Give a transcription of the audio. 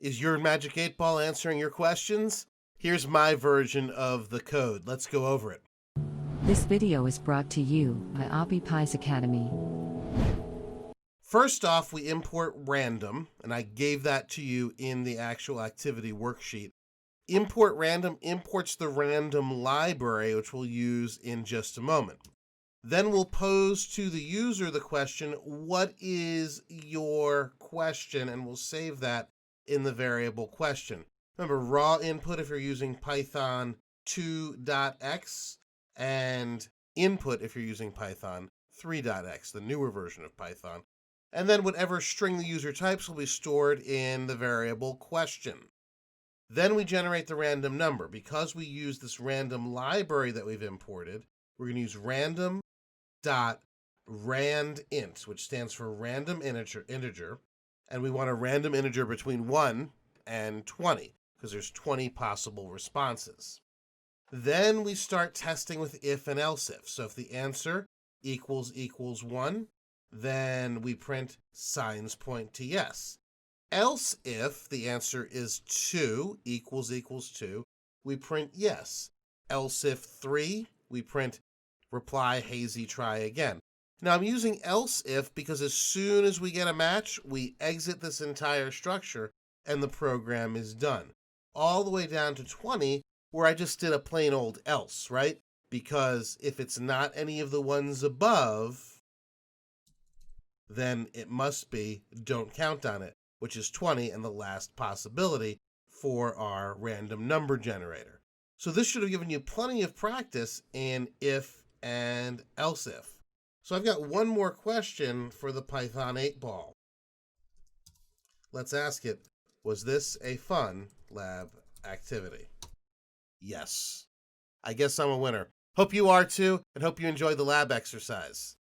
Is your Magic 8 Ball answering your questions? Here's my version of the code. Let's go over it. This video is brought to you by OppiePie's Academy. First off, we import random, and I gave that to you in the actual activity worksheet. Import random imports the random library, which we'll use in just a moment. Then we'll pose to the user the question, what is your question? And we'll save that in the variable question. Remember, raw input if you're using Python 2.x, and input if you're using Python 3.x, the newer version of Python. And then whatever string the user types will be stored in the variable question. Then we generate the random number. Because we use this random library that we've imported, we're going to use random.randint, which stands for random integer, and we want a random integer between 1 and 20, because there's 20 possible responses. Then we start testing with if and else if. So if the answer equals 1, then we print signs point to yes. Else if the answer is 2 equals 2, we print yes. Else if 3, we print reply hazy try again. Now I'm using else if because as soon as we get a match, we exit this entire structure and the program is done. All the way down to 20, where I just did a plain old else, right? Because if it's not any of the ones above, then it must be don't count on it, which is 20 and the last possibility for our random number generator. So this should have given you plenty of practice in if and else if. So I've got one more question for the Python 8 Ball. Let's ask it, was this a fun lab activity? Yes. I guess I'm a winner. Hope you are too, and hope you enjoyed the lab exercise.